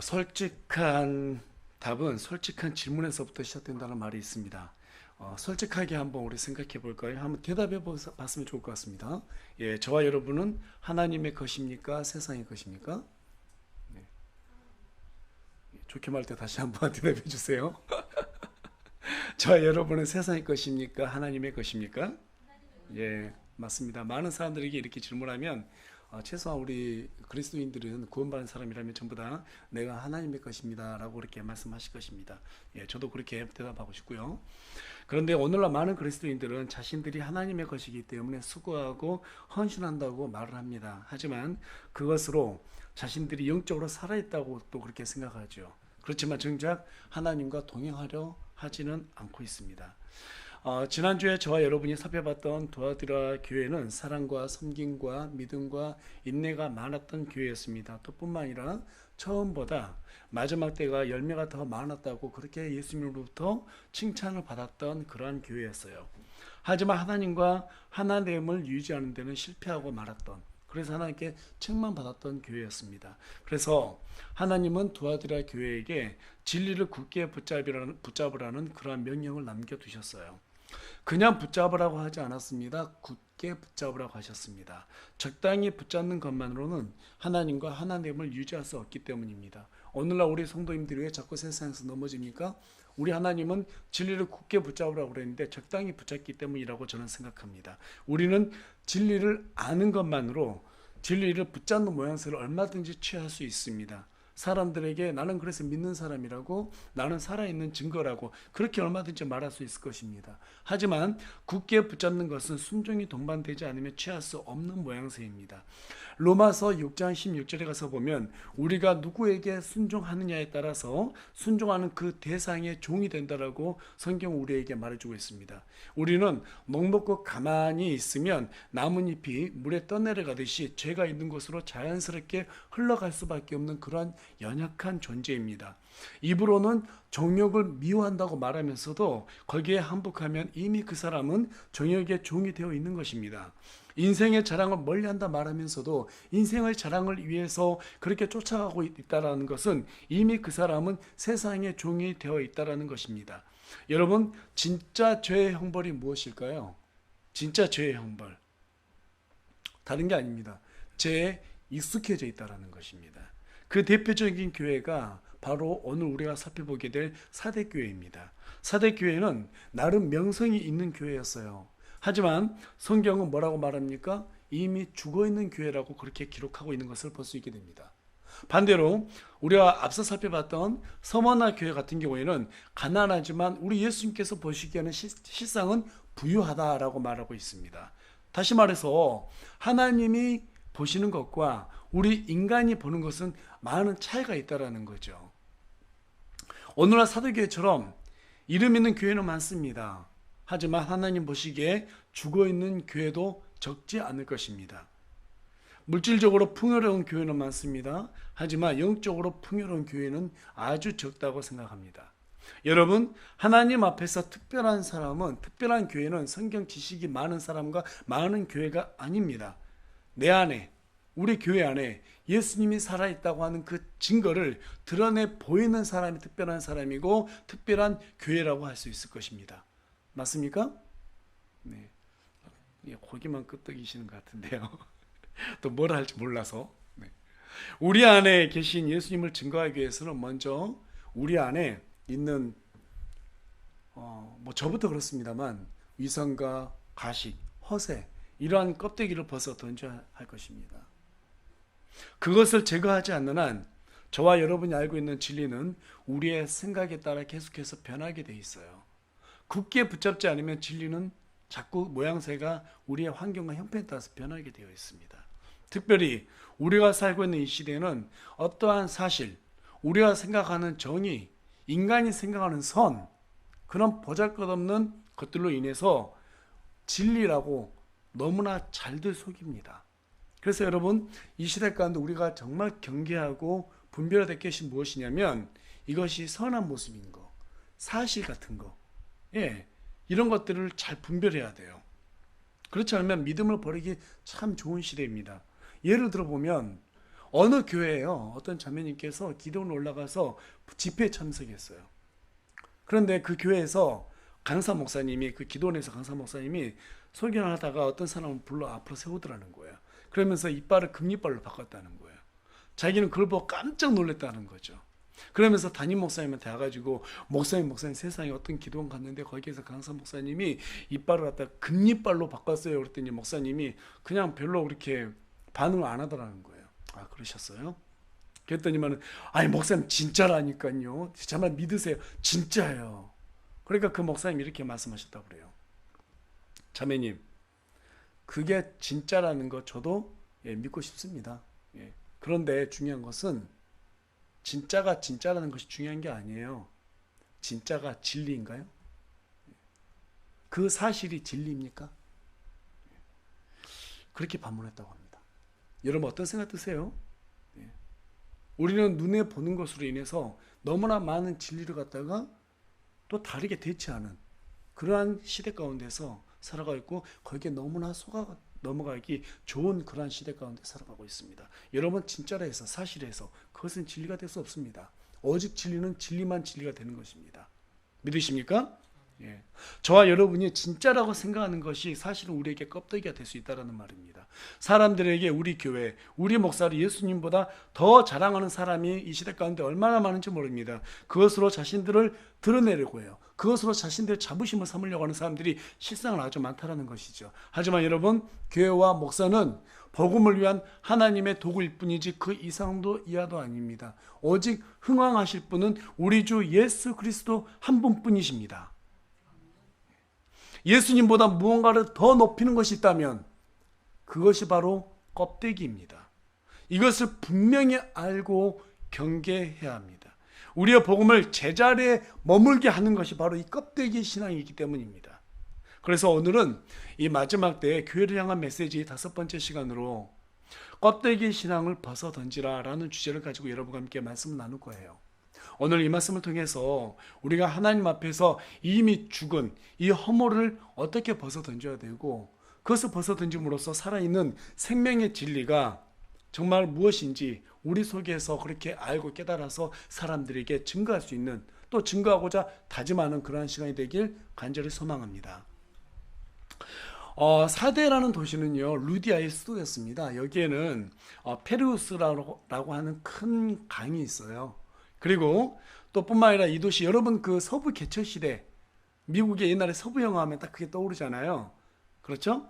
솔직한 답은 솔직한 질문에서부터 시작된다는 말이 있습니다. 솔직하게 한번 우리 생각해 볼까요? 한번 대답해 봤으면 좋을 것 같습니다. 예, 저와 여러분은 하나님의 것입니까? 세상의 것입니까? 네, 좋게 말할 때 다시 한번 대답해 주세요. 저와 여러분은 세상의 것입니까? 하나님의 것입니까? 예, 맞습니다. 많은 사람들에게 이렇게 질문하면 최소한 우리 그리스도인들은 구원받은 사람이라면 전부 다 내가 하나님의 것입니다 라고 그렇게 말씀하실 것입니다. 예, 저도 그렇게 대답하고 싶고요. 그런데 오늘날 많은 그리스도인들은 자신들이 하나님의 것이기 때문에 수고하고 헌신한다고 말을 합니다. 하지만 그것으로 자신들이 영적으로 살아있다고 또 그렇게 생각하죠. 그렇지만 정작 하나님과 동행하려 하지는 않고 있습니다. 지난주에 저와 여러분이 살펴봤던 도아디라 교회는 사랑과 섬김과 믿음과 인내가 많았던 교회였습니다. 또 뿐만 아니라 처음보다 마지막 때가 열매가 더 많았다고 그렇게 예수님으로부터 칭찬을 받았던 그러한 교회였어요. 하지만 하나님과 하나됨을 유지하는 데는 실패하고 말았던, 그래서 하나님께 책만 받았던 교회였습니다. 그래서 하나님은 두아디라 교회에게 진리를 굳게 붙잡으라는 그러한 명령을 남겨두셨어요. 그냥 붙잡으라고 하지 않았습니다. 굳게 붙잡으라고 하셨습니다. 적당히 붙잡는 것만으로는 하나님과 하나님을 유지할 수 없기 때문입니다. 오늘날 우리 성도님들이 왜 자꾸 세상에서 넘어집니까? 우리 하나님은 진리를 굳게 붙잡으라고 그랬는데 적당히 붙잡기 때문이라고 저는 생각합니다. 우리는 진리를 아는 것만으로 진리를 붙잡는 모양새를 얼마든지 취할 수 있습니다. 사람들에게 나는 그래서 믿는 사람이라고, 나는 살아있는 증거라고 그렇게 얼마든지 말할 수 있을 것입니다. 하지만 굳게 붙잡는 것은 순종이 동반되지 않으면 취할 수 없는 모양새입니다. 로마서 6장 16절에 가서 보면 우리가 누구에게 순종하느냐에 따라서 순종하는 그 대상의 종이 된다라고 성경 우리에게 말해주고 있습니다. 우리는 넉넉고 가만히 있으면 나뭇잎이 물에 떠내려가듯이 죄가 있는 곳으로 자연스럽게 흘러갈 수밖에 없는 그러한 연약한 존재입니다. 입으로는 정욕을 미워한다고 말하면서도 거기에 항복하면 이미 그 사람은 정욕의 종이 되어 있는 것입니다. 인생의 자랑을 멀리한다 말하면서도 인생의 자랑을 위해서 그렇게 쫓아가고 있다는 것은 이미 그 사람은 세상의 종이 되어 있다는 것입니다. 여러분, 진짜 죄의 형벌이 무엇일까요? 진짜 죄의 형벌, 다른 게 아닙니다. 죄에 익숙해져 있다는 것입니다. 그 대표적인 교회가 바로 오늘 우리가 살펴보게 될 사대교회입니다. 사대교회는 나름 명성이 있는 교회였어요. 하지만 성경은 뭐라고 말합니까? 이미 죽어있는 교회라고 그렇게 기록하고 있는 것을 볼 수 있게 됩니다. 반대로 우리가 앞서 살펴봤던 서머나 교회 같은 경우에는 가난하지만 우리 예수님께서 보시기에는 실상은 부유하다라고 말하고 있습니다. 다시 말해서 하나님이 보시는 것과 우리 인간이 보는 것은 많은 차이가 있다는 거죠. 오늘날 사도교회처럼 이름 있는 교회는 많습니다. 하지만 하나님 보시기에 죽어있는 교회도 적지 않을 것입니다. 물질적으로 풍요로운 교회는 많습니다. 하지만 영적으로 풍요로운 교회는 아주 적다고 생각합니다. 여러분, 하나님 앞에서 특별한 사람은, 특별한 교회는 성경 지식이 많은 사람과 많은 교회가 아닙니다. 내 안에, 우리 교회 안에 예수님이 살아있다고 하는 그 증거를 드러내 보이는 사람이 특별한 사람이고 특별한 교회라고 할 수 있을 것입니다. 맞습니까? 네. 고기만 끄덕이시는 것 같은데요. 또 뭐라 할지 몰라서. 네. 우리 안에 계신 예수님을 증거하기 위해서는 먼저 우리 안에 있는 저부터 그렇습니다만 위선과 가식, 허세 이러한 껍데기를 벗어 던져야 할 것입니다. 그것을 제거하지 않는 한 저와 여러분이 알고 있는 진리는 우리의 생각에 따라 계속해서 변하게 돼 있어요. 굳게 붙잡지 않으면 진리는 자꾸 모양새가 우리의 환경과 형편에 따라서 변하게 되어 있습니다. 특별히 우리가 살고 있는 이 시대는 어떠한 사실, 우리가 생각하는 정의, 인간이 생각하는 선, 그런 보잘것없는 것들로 인해서 진리라고 너무나 잘들 속입니다. 그래서 여러분, 이 시대 가운데 우리가 정말 경계하고 분별해야 될 것이 무엇이냐면 이것이 선한 모습인 거, 사실 같은 거, 이런 것들을 잘 분별해야 돼요. 그렇지 않으면 믿음을 버리기 참 좋은 시대입니다. 예를 들어 보면 어느 교회에요. 어떤 자매님께서 기도원 올라가서 집회에 참석했어요. 그런데 그 교회에서 강사 목사님이 그 기도원에서 강사 목사님이 설교를 하다가 어떤 사람을 불러 앞으로 세우더라는 거예요. 그러면서 이빨을 금이빨로 바꿨다는 거예요. 자기는 그걸 보고 깜짝 놀랐다는 거죠. 그러면서 담임 목사님한테 와가지고 목사님 세상에 어떤 기도원 갔는데 거기에서 강사 목사님이 이빨을 갖다 금이빨로 바꿨어요. 그랬더니 목사님이 그냥 별로 그렇게 반응을 안 하더라는 거예요. 아, 그러셨어요? 그랬더니만은 아니 목사님 진짜라니까요. 정말 믿으세요. 진짜예요. 그러니까 그 목사님이 이렇게 말씀하셨다고 그래요. 자매님, 그게 진짜라는 거 저도 믿고 싶습니다. 그런데 중요한 것은 진짜가 진짜라는 것이 중요한 게 아니에요. 진짜가 진리인가요? 그 사실이 진리입니까? 그렇게 반문했다고 합니다. 여러분 어떤 생각 드세요? 우리는 눈에 보는 것으로 인해서 너무나 많은 진리를 갖다가 또 다르게 대치하는 그러한 시대 가운데서 살아가고 있고 거기에 너무나 속아 넘어가기 좋은 그러한 시대 가운데 살아가고 있습니다. 여러분 진짜라 해서 사실에서 그것은 진리가 될 수 없습니다. 오직 진리는 진리만 진리가 되는 것입니다. 믿으십니까? 예. 저와 여러분이 진짜라고 생각하는 것이 사실은 우리에게 껍데기가 될 수 있다는 말입니다. 사람들에게 우리 교회, 우리 목사를 예수님보다 더 자랑하는 사람이 이 시대 가운데 얼마나 많은지 모릅니다. 그것으로 자신들을 드러내려고 해요. 그것으로 자신들의 자부심을 삼으려고 하는 사람들이 실상은 아주 많다는 것이죠. 하지만 여러분, 교회와 목사는 복음을 위한 하나님의 도구일 뿐이지 그 이상도 이하도 아닙니다. 오직 흥왕하실 분은 우리 주 예수 그리스도 한 분뿐이십니다. 예수님보다 무언가를 더 높이는 것이 있다면 그것이 바로 껍데기입니다. 이것을 분명히 알고 경계해야 합니다. 우리의 복음을 제자리에 머물게 하는 것이 바로 이 껍데기 신앙이기 때문입니다. 그래서 오늘은 이 마지막 때에 교회를 향한 메시지 5번째 시간으로 껍데기 신앙을 벗어 던지라 라는 주제를 가지고 여러분과 함께 말씀을 나눌 거예요. 오늘 이 말씀을 통해서 우리가 하나님 앞에서 이미 죽은 이 허물을 어떻게 벗어 던져야 되고 그것을 벗어 던짐으로써 살아있는 생명의 진리가 정말 무엇인지 우리 속에서 그렇게 알고 깨달아서 사람들에게 증거할 수 있는 또 증거하고자 다짐하는 그러한 시간이 되길 간절히 소망합니다. 사데라는 도시는요 루디아의 수도였습니다. 여기에는 페르우스라고 하는 큰 강이 있어요. 그리고 또 뿐만 아니라 이 도시 여러분 그 서부 개척 시대 미국의 옛날에 서부영화 하면 딱 그게 떠오르잖아요. 그렇죠?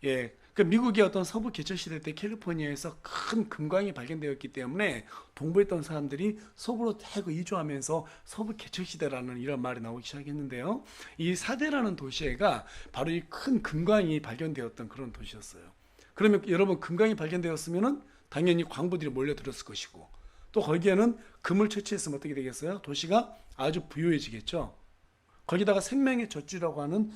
예. 그 미국의 어떤 서부 개척 시대 때 캘리포니아에서 큰 금광이 발견되었기 때문에 동부에 있던 사람들이 서부로 대거 이주하면서 서부 개척 시대라는 이런 말이 나오기 시작했는데요. 이 사데라는 도시가 바로 이 큰 금광이 발견되었던 그런 도시였어요. 그러면 여러분 금광이 발견되었으면은 당연히 광부들이 몰려들었을 것이고 또 거기에는 금을 채취했으면 어떻게 되겠어요? 도시가 아주 부유해지겠죠. 거기다가 생명의 젖줄이라고 하는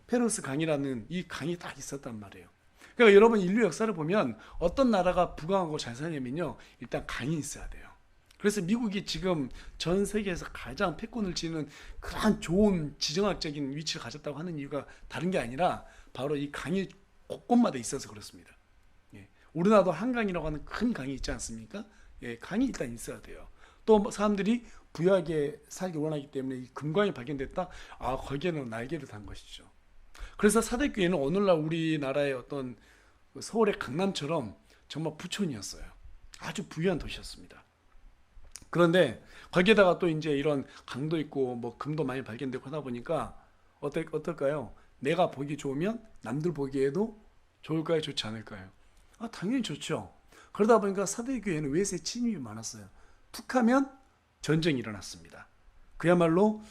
페르스 강이라는 이 강이 딱 있었단 말이에요. 그러니까 여러분 인류 역사를 보면 어떤 나라가 부강하고 잘 사냐면요 일단 강이 있어야 돼요. 그래서 미국이 지금 전 세계에서 가장 패권을 쥐는 그런 좋은 지정학적인 위치를 가졌다고 하는 이유가 다른 게 아니라 바로 이 강이 곳곳마다 있어서 그렇습니다. 우리나라도 한강이라고 하는 큰 강이 있지 않습니까? 강이 일단 있어야 돼요. 또 사람들이 부유하게 살기 원하기 때문에 이 금광이 발견됐다. 거기에는 날개를 단 것이죠. 그래서 사대교회는 오늘날 우리나라의 어떤 서울의 강남처럼 정말 부촌이었어요. 아주 부유한 도시였습니다. 그런데 거기에다가 또 이제 이런 강도 있고 뭐 금도 많이 발견되고 하다 보니까 어떨까요? 내가 보기 좋으면 남들 보기에도 좋을까요? 좋지 않을까요? 당연히 좋죠. 그러다 보니까 사대교회는 외세 침입이 많았어요. 툭하면 전쟁이 일어났습니다. 그야말로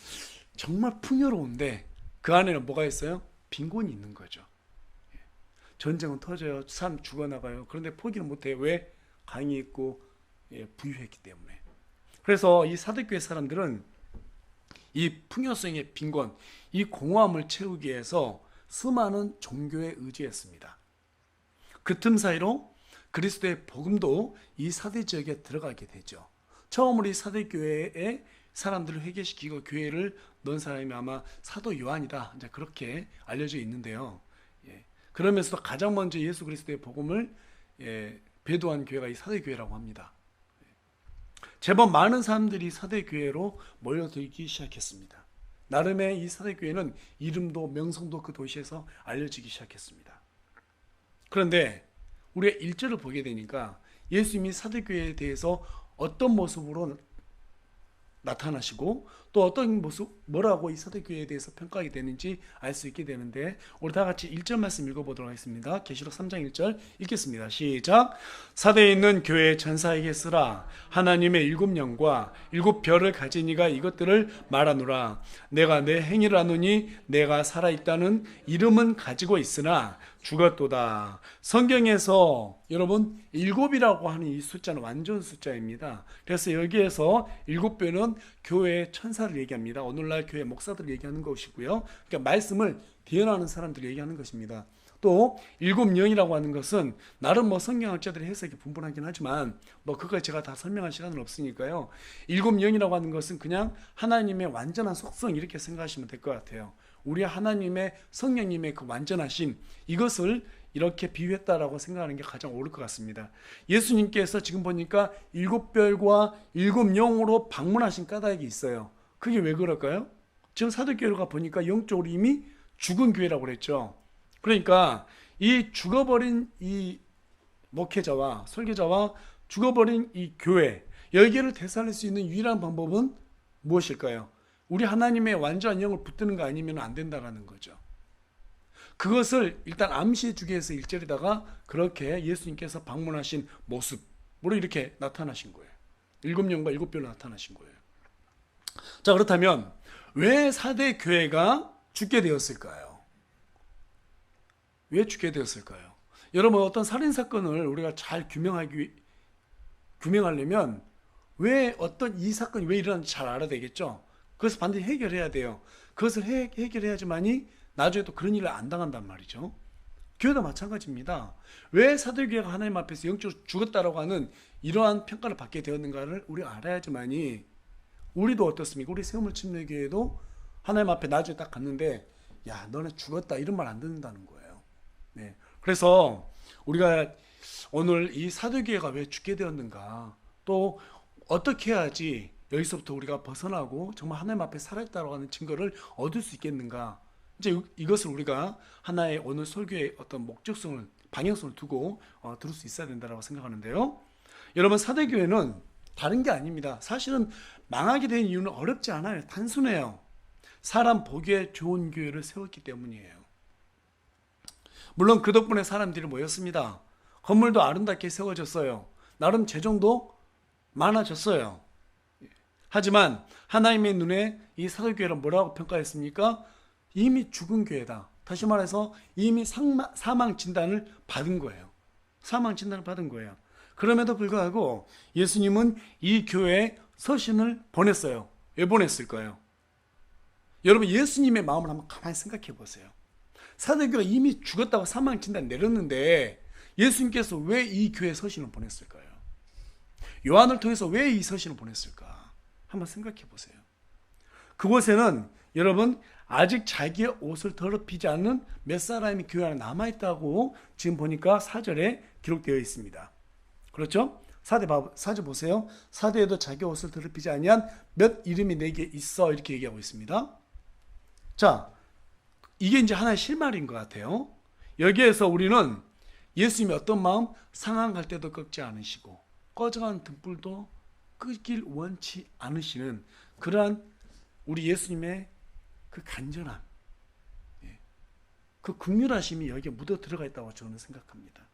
정말 풍요로운데 그 안에는 뭐가 있어요? 빈곤이 있는 거죠. 전쟁은 터져요. 사람 죽어나가요. 그런데 포기는 못해요. 왜? 강이 있고 부유했기 때문에. 그래서 이 사대교회 사람들은 이 풍요성의 빈곤, 이 공허함을 채우기 위해서 수많은 종교에 의지했습니다. 그 틈 사이로 그리스도의 복음도 이 사대 지역에 들어가게 되죠. 처음으로 이 사대교회에 사람들을 회개시키고 교회를 넣은 사람이 아마 사도 요한이다. 이제 그렇게 알려져 있는데요. 그러면서도 가장 먼저 예수 그리스도의 복음을 배도한 교회가 이 사대교회라고 합니다. 제법 많은 사람들이 사대교회로 모여들기 시작했습니다. 나름의 이 사대교회는 이름도 명성도 그 도시에서 알려지기 시작했습니다. 그런데 우리가 1절을 보게 되니까 예수님이 사대교회에 대해서 어떤 모습으로 나타나시고 또 어떤 모습, 뭐라고 이 사대교회에 대해서 평가하게 되는지 알 수 있게 되는데, 우리 다 같이 1절 말씀 읽어보도록 하겠습니다. 계시록 3장 1절 읽겠습니다. 시작. 사대에 있는 교회 천사에게 쓰라. 하나님의 7영과 7별을 가진 이가 이것들을 말하노라. 내가 내 행위를 아노니 내가 살아있다는 이름은 가지고 있으나 죽었도다. 성경에서 여러분 7이라고 하는 이 숫자는 완전 숫자입니다. 그래서 여기에서 7별은 교회의 천사를 얘기합니다. 오늘날 교회 목사들을 얘기하는 것이고요. 그러니까 말씀을 대언하는 사람들을 얘기하는 것입니다. 또 7영이라고 하는 것은 나름 성경학자들의 해석이 분분하긴 하지만 그걸 제가 다 설명할 시간은 없으니까요. 7영이라고 하는 것은 그냥 하나님의 완전한 속성 이렇게 생각하시면 될 것 같아요. 우리 하나님의 성령님의 그 완전하심, 이것을 이렇게 비유했다라고 생각하는 게 가장 옳을 것 같습니다. 예수님께서 지금 보니까 7별과 7영으로 방문하신 까닭이 있어요. 그게 왜 그럴까요? 지금 사도교회가 보니까 영적으로 이미 죽은 교회라고 그랬죠. 그러니까 이 죽어버린 이 목회자와 설교자와 죽어버린 이 교회, 여기를 되살릴 수 있는 유일한 방법은 무엇일까요? 우리 하나님의 완전한 영을 붙드는 거 아니면 안 된다라는 거죠. 그것을 일단 암시해 주기 위해서 1절에다가 그렇게 예수님께서 방문하신 모습으로 이렇게 나타나신 거예요. 7영과 7별로 나타나신 거예요. 자, 그렇다면 왜 사대 교회가 죽게 되었을까요? 왜 죽게 되었을까요? 여러분, 어떤 살인사건을 우리가 잘 규명하려면 왜 어떤 이 사건이 왜 일어났는지 잘 알아야 되겠죠. 그것을 반드시 해결해야 돼요. 그것을 해결해야지만이 나중에 또 그런 일을 안 당한단 말이죠. 교회도 마찬가지입니다. 왜 사도교회가 하나님 앞에서 영적으로 죽었다라고 하는 이러한 평가를 받게 되었는가를 우리가 알아야지만이, 우리도 어떻습니까? 우리 세우물침례교회도 하나님 앞에 나중에 딱 갔는데 야, 너네 죽었다 이런 말 안 듣는다는 거예요. 네. 그래서 우리가 오늘 이 사도교회가 왜 죽게 되었는가, 또 어떻게 해야지 여기서부터 우리가 벗어나고 정말 하나님 앞에 살아있다고 하는 증거를 얻을 수 있겠는가, 이제 이것을 우리가 하나의 오늘 설교의 어떤 목적성을, 방향성을 두고 들을 수 있어야 된다고 생각하는데요. 여러분, 사대교회는 다른 게 아닙니다. 사실은 망하게 된 이유는 어렵지 않아요. 단순해요. 사람 보기에 좋은 교회를 세웠기 때문이에요. 물론 그 덕분에 사람들이 모였습니다. 건물도 아름답게 세워졌어요. 나름 재정도 많아졌어요. 하지만 하나님의 눈에 이 사도교회를 뭐라고 평가했습니까? 이미 죽은 교회다. 다시 말해서 이미 사망 진단을 받은 거예요. 사망 진단을 받은 거예요. 그럼에도 불구하고 예수님은 이 교회에 서신을 보냈어요. 왜 보냈을까요? 여러분, 예수님의 마음을 한번 가만히 생각해 보세요. 사도교회가 이미 죽었다고 사망 진단 내렸는데 예수님께서 왜 이 교회에 서신을 보냈을까요? 요한을 통해서 왜 이 서신을 보냈을까? 한번 생각해 보세요. 그곳에는 여러분, 아직 자기의 옷을 더럽히지 않는 몇 사람이 교회 안에 남아있다고 지금 보니까 4절에 기록되어 있습니다. 그렇죠? 4절 보세요. 사대에도 자기 옷을 더럽히지 아니한 몇 이름이 내게 있어, 이렇게 얘기하고 있습니다. 자, 이게 이제 하나의 실마리인 것 같아요. 여기에서 우리는 예수님이 어떤 마음, 상한 갈 때도 꺾지 않으시고 꺼져가는 등불도 끄길 원치 않으시는 그러한 우리 예수님의 그 간절함, 그 긍휼하심이 여기에 묻어 들어가 있다고 저는 생각합니다.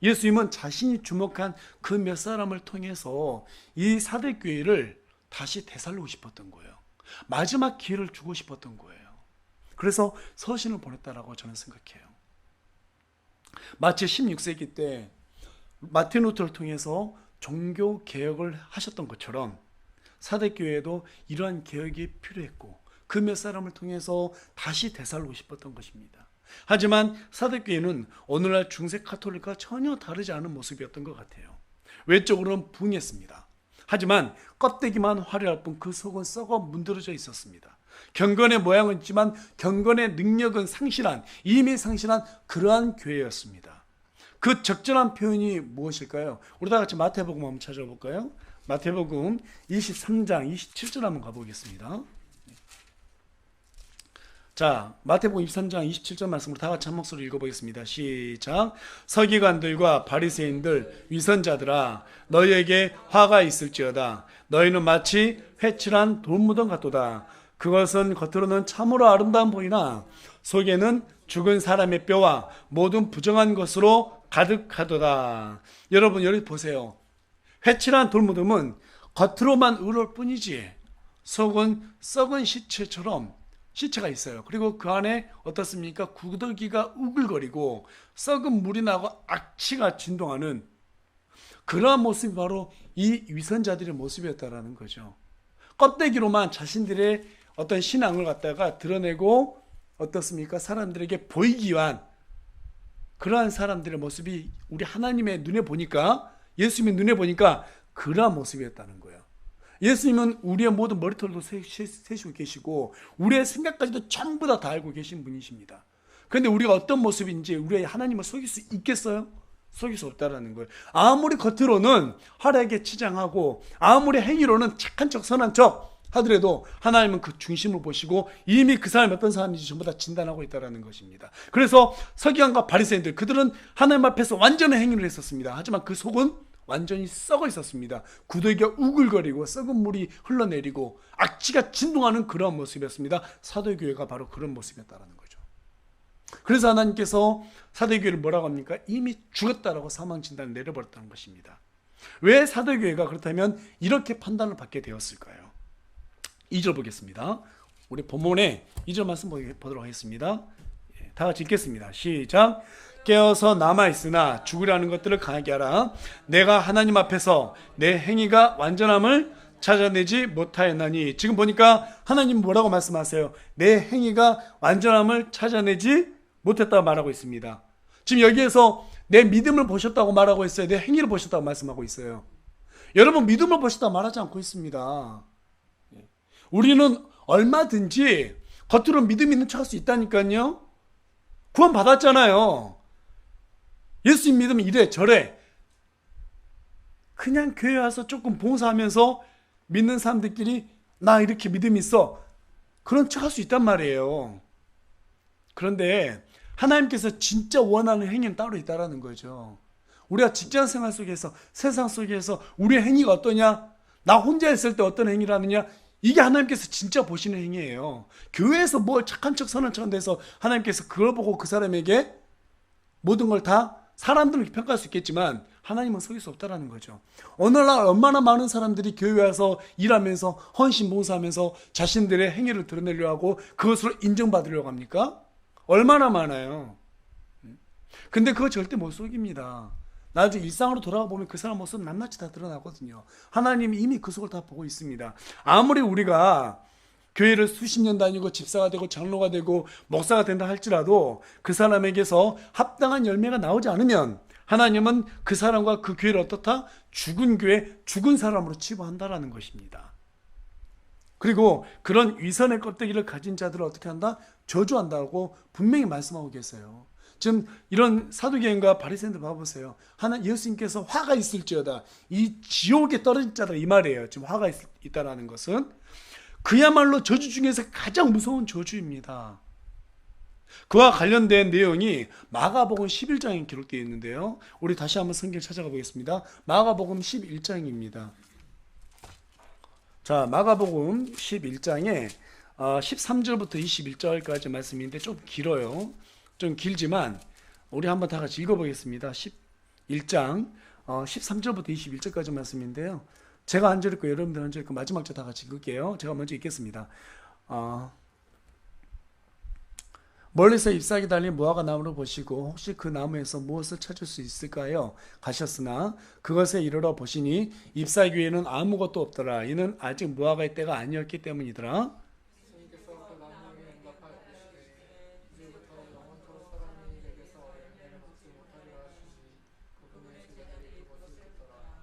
예수님은 자신이 주목한 그 몇 사람을 통해서 이 사대교회를 다시 되살리고 싶었던 거예요. 마지막 기회를 주고 싶었던 거예요. 그래서 서신을 보냈다라고 저는 생각해요. 마치 16세기 때 마틴 루터를 통해서 종교 개혁을 하셨던 것처럼 사대교회에도 이러한 개혁이 필요했고 그 몇 사람을 통해서 다시 되살리고 싶었던 것입니다. 하지만 사대교회는 오늘날 중세 카톨릭과 전혀 다르지 않은 모습이었던 것 같아요. 외적으로는 붕했습니다. 하지만 껍데기만 화려할 뿐 그 속은 썩어 문드러져 있었습니다. 경건의 모양은 있지만 경건의 능력은 상실한, 이미 상실한 그러한 교회였습니다. 그 적절한 표현이 무엇일까요? 우리 다 같이 마태복음 한번 찾아볼까요? 마태복음 23장 27절 한번 가보겠습니다. 자, 마태복음 23장 27절 말씀으로 다 같이 한 목소리 읽어보겠습니다. 시작. 서기관들과 바리새인들 위선자들아, 너희에게 화가 있을지어다. 너희는 마치 회칠한 돌무덤 같도다. 그것은 겉으로는 참으로 아름다운 보이나 속에는 죽은 사람의 뼈와 모든 부정한 것으로 가득하도다. 여러분 여기 보세요. 회칠한 돌무덤은 겉으로만 의로울 뿐이지 속은 썩은 시체처럼 시체가 있어요. 그리고 그 안에 어떻습니까? 구더기가 우글거리고 썩은 물이 나고 악취가 진동하는 그러한 모습이 바로 이 위선자들의 모습이었다라는 거죠. 껍데기로만 자신들의 어떤 신앙을 갖다가 드러내고 어떻습니까? 사람들에게 보이기 위한 그러한 사람들의 모습이 우리 하나님의 눈에 보니까, 예수님의 눈에 보니까 그러한 모습이었다는 거예요. 예수님은 우리의 모든 머리털도 세시고 계시고 우리의 생각까지도 전부 다 알고 계신 분이십니다. 그런데 우리가 어떤 모습인지 우리 하나님을 속일 수 있겠어요? 속일 수 없다라는 거예요. 아무리 겉으로는 화려하게 치장하고 아무리 행위로는 착한 척 선한 척 하더라도 하나님은 그 중심을 보시고 이미 그 사람이 어떤 사람인지 전부 다 진단하고 있다는 것입니다. 그래서 서기관과 바리새인들, 그들은 하나님 앞에서 완전한 행위를 했었습니다. 하지만 그 속은 완전히 썩어 있었습니다. 구더기가 우글거리고 썩은 물이 흘러내리고 악취가 진동하는 그런 모습이었습니다. 사도교회가 바로 그런 모습이었다는 거죠. 그래서 하나님께서 사도교회를 뭐라고 합니까? 이미 죽었다라고 사망 진단을 내려버렸다는 것입니다. 왜 사도교회가 그렇다면 이렇게 판단을 받게 되었을까요? 2절 보겠습니다. 우리 본문에 2절 말씀 보도록 하겠습니다. 다 같이 읽겠습니다. 시작. 깨어서 남아있으나 죽으려는 것들을 강하게 하라. 내가 하나님 앞에서 내 행위가 완전함을 찾아내지 못하였나니. 지금 보니까 하나님 뭐라고 말씀하세요? 내 행위가 완전함을 찾아내지 못했다고 말하고 있습니다. 지금 여기에서 내 믿음을 보셨다고 말하고 있어요? 내 행위를 보셨다고 말씀하고 있어요? 여러분 믿음을 보셨다고 말하지 않고 있습니다. 우리는 얼마든지 겉으로 믿음 있는 척 할 수 있다니까요. 구원 받았잖아요. 예수님 믿으면 이래 저래. 그냥 교회 와서 조금 봉사하면서 믿는 사람들끼리 나 이렇게 믿음 있어, 그런 척 할 수 있단 말이에요. 그런데 하나님께서 진짜 원하는 행위는 따로 있다라는 거죠. 우리가 직장생활 속에서, 세상 속에서 우리의 행위가 어떠냐, 나 혼자 있을 때 어떤 행위를 하느냐, 이게 하나님께서 진짜 보시는 행위예요. 교회에서 뭐 착한 척 선한 척 한데서 하나님께서 그걸 보고 그 사람에게 모든 걸 다, 사람들은 평가할 수 있겠지만 하나님은 속일 수 없다라는 거죠. 오늘날 얼마나 많은 사람들이 교회 와서 일하면서 헌신 봉사하면서 자신들의 행위를 드러내려고 하고 그것으로 인정받으려고 합니까? 얼마나 많아요. 근데 그거 절대 못 속입니다. 나중에 일상으로 돌아가 보면 그 사람 모습은 낱낱이 다 드러나거든요. 하나님이 이미 그 속을 다 보고 있습니다. 아무리 우리가 교회를 수십 년 다니고 집사가 되고 장로가 되고 목사가 된다 할지라도 그 사람에게서 합당한 열매가 나오지 않으면 하나님은 그 사람과 그 교회를 어떻다? 죽은 교회, 죽은 사람으로 치부한다라는 것입니다. 그리고 그런 위선의 껍데기를 가진 자들을 어떻게 한다? 저주한다고 분명히 말씀하고 계세요. 지금 이런 사두개인과 바리새인들 봐보세요. 예수님께서 화가 있을지어다, 이 지옥에 떨어질 자다, 이 말이에요. 지금 화가 있다라는 것은 그야말로 저주 중에서 가장 무서운 저주입니다. 그와 관련된 내용이 마가복음 11장에 기록되어 있는데요. 우리 다시 한번 성경을 찾아가 보겠습니다. 마가복음 11장입니다. 자, 마가복음 11장에 13절부터 21절까지 말씀인데 좀 길어요. 좀 길지만 우리 한번 다 같이 읽어보겠습니다. 11장 13절부터 21절까지 말씀인데요. 제가 한 절 읽고 여러분들 한 절 읽고 마지막 절 다 같이 읽을게요. 제가 먼저 읽겠습니다. 멀리서 잎사귀 달린 무화과 나무를 보시고 혹시 그 나무에서 무엇을 찾을 수 있을까요? 가셨으나 그것에 이르러 보시니 잎사귀 위에는 아무것도 없더라. 이는 아직 무화과의 때가 아니었기 때문이더라.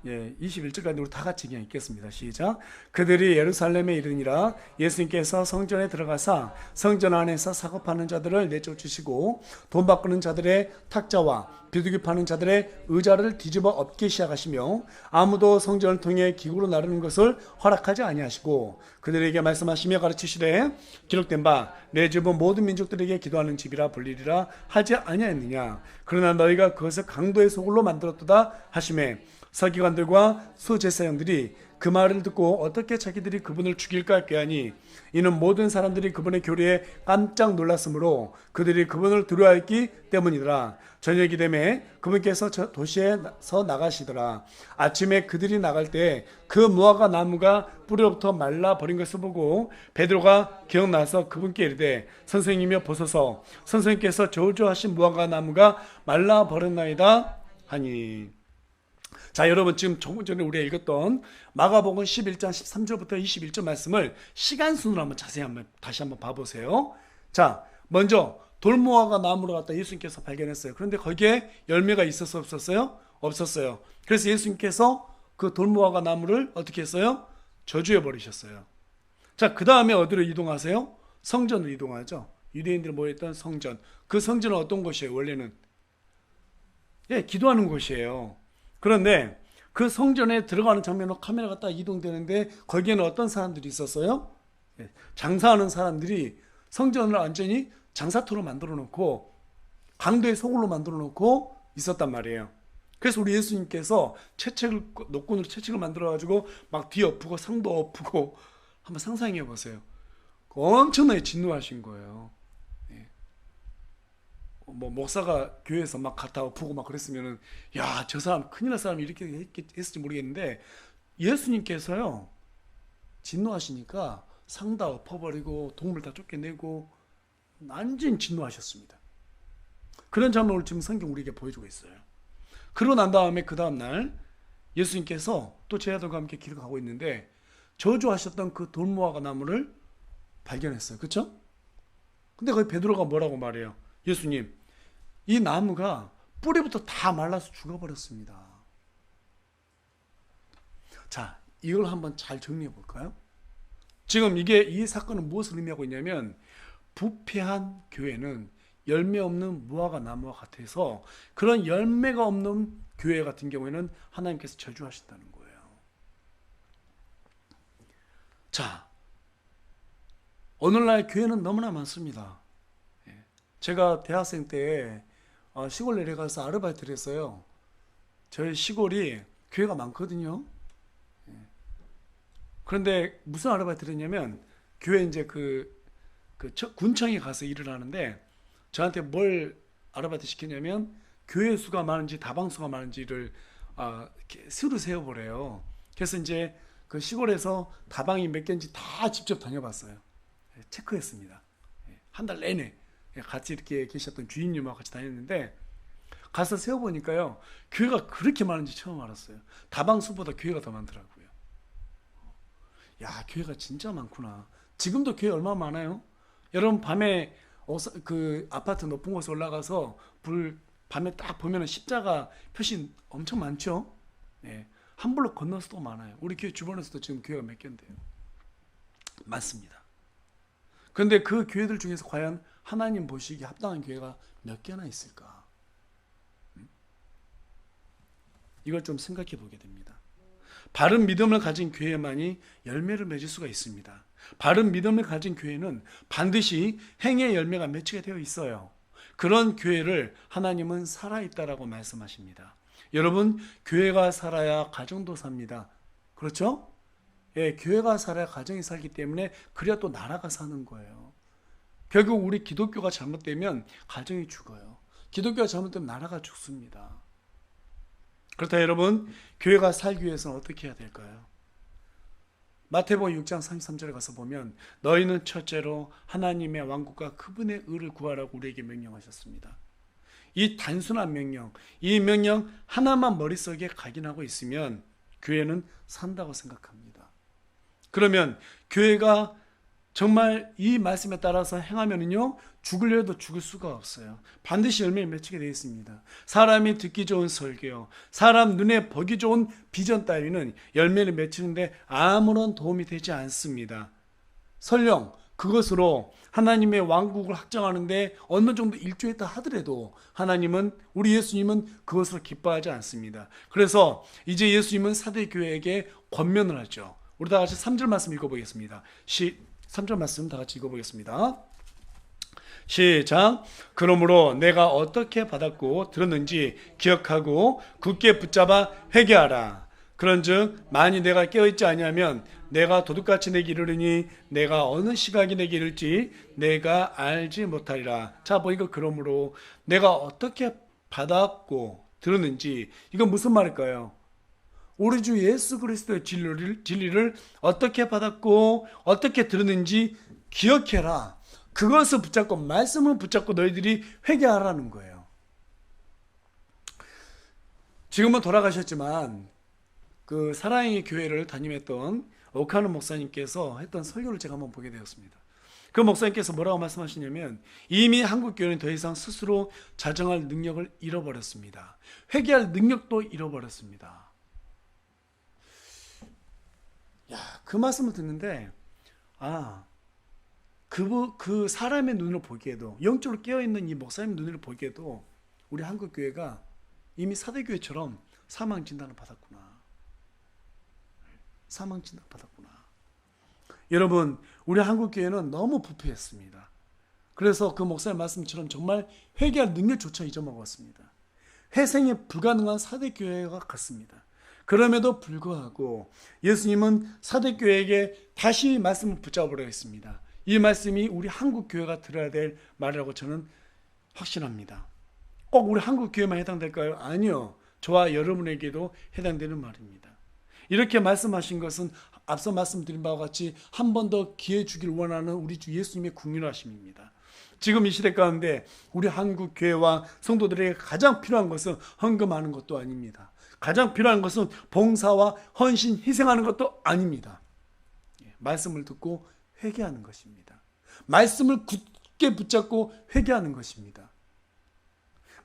21절까지 우리 다 같이 그냥 읽겠습니다. 시작. 그들이 예루살렘에 이르니라 예수님께서 성전에 들어가사 성전 안에서 사고 파는 자들을 내쫓으시고 돈 바꾸는 자들의 탁자와 비둘기 파는 자들의 의자를 뒤집어 엎기 시작하시며 아무도 성전을 통해 기구로 나르는 것을 허락하지 아니하시고 그들에게 말씀하시며 가르치시되 기록된 바 내 집은 모든 민족들에게 기도하는 집이라 불리리라 하지 아니하였느냐. 그러나 너희가 그것을 강도의 소굴로 만들었도다 하시매 서기관들과 수제사장들이 그 말을 듣고 어떻게 자기들이 그분을 죽일까 꾀하니 이는 모든 사람들이 그분의 교리에 깜짝 놀랐으므로 그들이 그분을 두려워했기 때문이더라. 저녁이 되매 그분께서 도시에서 나가시더라. 아침에 그들이 나갈 때 그 무화과 나무가 뿌리로부터 말라 버린 것을 보고 베드로가 기억나서 그분께 이르되 선생님이여 보소서 선생님께서 저주하신 무화과 나무가 말라 버렸나이다 하니. 자, 여러분 지금 조금 전에 우리가 읽었던 마가복음 11장 13절부터 21절 말씀을 시간 순으로 한번 자세히 다시 한번 봐보세요. 자, 먼저 돌무화과 나무를 갖다 예수님께서 발견했어요. 그런데 거기에 열매가 있었어요, 없었어요? 없었어요. 그래서 예수님께서 그 돌무화과 나무를 어떻게 했어요? 저주해 버리셨어요. 자, 그 다음에 어디로 이동하세요? 성전으로 이동하죠. 유대인들이 모였던 성전. 그 성전은 어떤 곳이에요? 원래는 기도하는 곳이에요. 그런데 그 성전에 들어가는 장면으로 카메라가 딱 이동되는데 거기에는 어떤 사람들이 있었어요? 장사하는 사람들이 성전을 완전히 장사터로 만들어 놓고 강도의 소굴로 만들어 놓고 있었단 말이에요. 그래서 우리 예수님께서 노끈으로 채찍을 만들어 가지고 막 뒤 엎고 상도 엎고 한번 상상해 보세요. 엄청나게 진노하신 거예요. 뭐 목사가 교회에서 막 갖다 엎고 막 그랬으면은 야, 저 사람 큰일 날 사람이 이렇게 했을지 모르겠는데 예수님께서요 진노하시니까 상 다 엎어버리고 동물 다 쫓겨내고 완전 진노하셨습니다. 그런 장면을 지금 성경 우리에게 보여주고 있어요. 그러고 난 다음에 그 다음날 예수님께서 또 제자들과 함께 길을 가고 있는데 저주하셨던 그 돌무화과 나무를 발견했어요. 그렇죠? 근데 거기 베드로가 뭐라고 말해요? 예수님, 이 나무가 뿌리부터 다 말라서 죽어버렸습니다. 자, 이걸 한번 잘 정리해 볼까요? 지금 이 사건은 무엇을 의미하고 있냐면 부패한 교회는 열매 없는 무화과 나무와 같아서 그런 열매가 없는 교회 같은 경우에는 하나님께서 저주하신다는 거예요. 자, 오늘날 교회는 너무나 많습니다. 제가 대학생 때 시골 내려가서 아르바이트를 했어요. 저희 시골이 교회가 많거든요. 그런데 무슨 아르바이트를 했냐면 교회 이제 군청에 가서 일을 하는데 저한테 뭘 아르바이트 시켰냐면 교회 수가 많은지 다방수가 많은지를 이렇게 수를 세어보래요. 그래서 이제 그 시골에서 다방이 몇 개인지 다 직접 다녀봤어요. 체크했습니다. 한 달 내내 같이 이렇게 계셨던 주인님하고 같이 다녔는데 가서 세어보니까요 교회가 그렇게 많은지 처음 알았어요. 다방수보다 교회가 더 많더라고요. 야, 교회가 진짜 많구나. 지금도 교회 얼마나 많아요? 여러분 밤에 그 아파트 높은 곳에 올라가서 밤에 딱 보면은 십자가 표시 엄청 많죠? 한 블록 건너서도 많아요. 우리 교회 주변에서도 지금 교회가 몇 개인데요. 많습니다. 그런데 그 교회들 중에서 과연 하나님 보시기에 합당한 교회가 몇 개나 있을까? 이걸 좀 생각해 보게 됩니다. 바른 믿음을 가진 교회만이 열매를 맺을 수가 있습니다. 바른 믿음을 가진 교회는 반드시 행의 열매가 맺히게 되어 있어요. 그런 교회를 하나님은 살아있다라고 말씀하십니다. 여러분, 교회가 살아야 가정도 삽니다. 그렇죠? 교회가 살아야 가정이 살기 때문에 그래야 또 나라가 사는 거예요. 결국 우리 기독교가 잘못되면 가정이 죽어요. 기독교가 잘못되면 나라가 죽습니다. 그렇다 여러분, 교회가 살기 위해서는 어떻게 해야 될까요? 마태복음 6장 33절에 가서 보면 너희는 첫째로 하나님의 왕국과 그분의 의를 구하라고 우리에게 명령하셨습니다. 이 단순한 명령, 이 명령 하나만 머릿속에 각인하고 있으면 교회는 산다고 생각합니다. 그러면 교회가 정말 이 말씀에 따라서 행하면은요, 죽으려 해도 죽을 수가 없어요. 반드시 열매를 맺히게 되어 있습니다. 사람이 듣기 좋은 설교, 사람 눈에 보기 좋은 비전 따위는 열매를 맺히는데 아무런 도움이 되지 않습니다. 설령 그것으로 하나님의 왕국을 확정하는데 어느 정도 일조했다 하더라도 하나님은, 우리 예수님은 그것으로 기뻐하지 않습니다. 그래서 이제 예수님은 사대교회에게 권면을 하죠. 우리 다 같이 3절 말씀 읽어보겠습니다. 3절 말씀 다 같이 읽어보겠습니다. 시작. 그러므로 내가 어떻게 받았고 들었는지 기억하고 굳게 붙잡아 회개하라. 그런즉 만일 내가 깨어있지 아니하면 내가 도둑같이 내게 이르르니 내가 어느 시각이 내게 이를지 내가 알지 못하리라. 자, 보니까 그러므로 내가 어떻게 받았고 들었는지, 이건 무슨 말일까요? 우리 주 예수 그리스도의 진리를 어떻게 받았고 어떻게 들었는지 기억해라. 그것을 붙잡고, 말씀을 붙잡고 너희들이 회개하라는 거예요. 지금은 돌아가셨지만 그 사랑의 교회를 담임했던 오카노 목사님께서 했던 설교를 제가 한번 보게 되었습니다. 그 목사님께서 뭐라고 말씀하시냐면, 이미 한국 교회는 더 이상 스스로 자정할 능력을 잃어버렸습니다. 회개할 능력도 잃어버렸습니다. 야, 그 말씀을 듣는데, 그 사람의 눈으로 보기에도, 영적으로 깨어있는 이 목사님 눈으로 보기에도 우리 한국 교회가 이미 사대교회처럼 사망 진단을 받았구나. 사망 진단을 받았구나. 여러분, 우리 한국 교회는 너무 부패했습니다. 그래서 그 목사님 말씀처럼 정말 회개할 능력조차 잊어먹었습니다. 회생이 불가능한 사대교회가 같습니다. 그럼에도 불구하고 예수님은 사대교회에게 다시 말씀을 붙잡으려 했습니다. 이 말씀이 우리 한국 교회가 들어야 될 말이라고 저는 확신합니다. 꼭 우리 한국 교회만 해당될까요? 아니요. 저와 여러분에게도 해당되는 말입니다. 이렇게 말씀하신 것은 앞서 말씀드린 바와 같이 한 번 더 기회 주길 원하는 우리 주 예수님의 국률하심입니다. 지금 이 시대 가운데 우리 한국 교회와 성도들에게 가장 필요한 것은 헌금하는 것도 아닙니다. 가장 필요한 것은 봉사와 헌신, 희생하는 것도 아닙니다. 말씀을 듣고 회개하는 것입니다. 말씀을 굳게 붙잡고 회개하는 것입니다.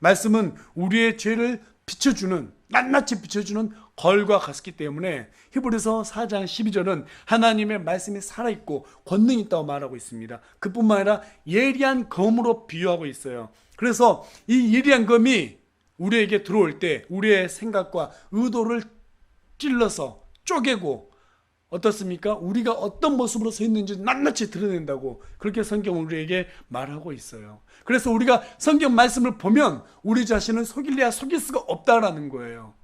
말씀은 우리의 죄를 비춰주는, 낱낱이 비춰주는 걸과 같기 때문에 히브리서 4장 12절은 하나님의 말씀이 살아있고 권능이 있다고 말하고 있습니다. 그뿐만 아니라 예리한 검으로 비유하고 있어요. 그래서 이 예리한 검이 우리에게 들어올 때 우리의 생각과 의도를 찔러서 쪼개고, 어떻습니까? 우리가 어떤 모습으로 서 있는지 낱낱이 드러낸다고 그렇게 성경은 우리에게 말하고 있어요. 그래서 우리가 성경 말씀을 보면 우리 자신을 속일래야 속일 수가 없다라는 거예요.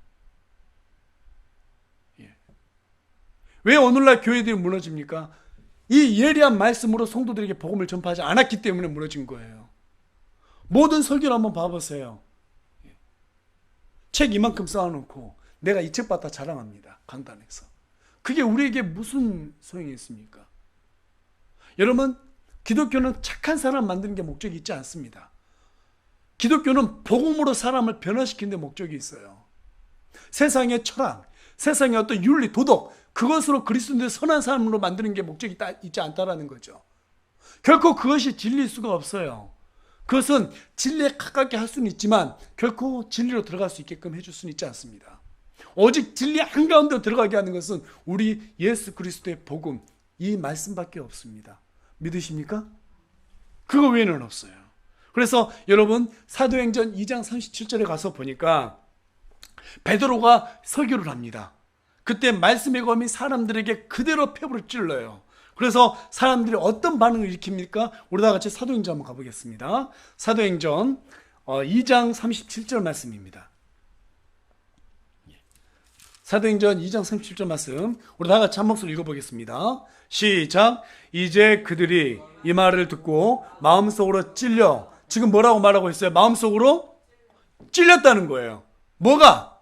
왜 오늘날 교회들이 무너집니까? 이 예리한 말씀으로 성도들에게 복음을 전파하지 않았기 때문에 무너진 거예요. 모든 설교를 한번 봐보세요. 책 이만큼 쌓아놓고 내가 이 책 봤다 자랑합니다. 강단에서. 그게 우리에게 무슨 소용이 있습니까? 여러분, 기독교는 착한 사람 만드는 게 목적이 있지 않습니다. 기독교는 복음으로 사람을 변화시키는 데 목적이 있어요. 세상의 철학, 세상의 어떤 윤리, 도덕, 그것으로 그리스도인들 선한 사람으로 만드는 게 목적이 있지 않다라는 거죠. 결코 그것이 진리일 수가 없어요. 그것은 진리에 가깝게 할 수는 있지만 결코 진리로 들어갈 수 있게끔 해줄 수는 있지 않습니다. 오직 진리 한가운데 들어가게 하는 것은 우리 예수 그리스도의 복음, 이 말씀밖에 없습니다. 믿으십니까? 그거 외에는 없어요. 그래서 여러분, 사도행전 2장 37절에 가서 보니까 베드로가 설교를 합니다. 그때 말씀의 검이 사람들에게 그대로 폐부를 찔러요. 그래서 사람들이 어떤 반응을 일으킵니까? 우리 다 같이 사도행전 한번 가보겠습니다. 사도행전 2장 37절 말씀입니다. 사도행전 2장 37절 말씀 우리 다 같이 한 목소리 읽어보겠습니다. 시작. 이제 그들이 이 말을 듣고 마음속으로 찔려, 지금 뭐라고 말하고 있어요? 마음속으로 찔렸다는 거예요. 뭐가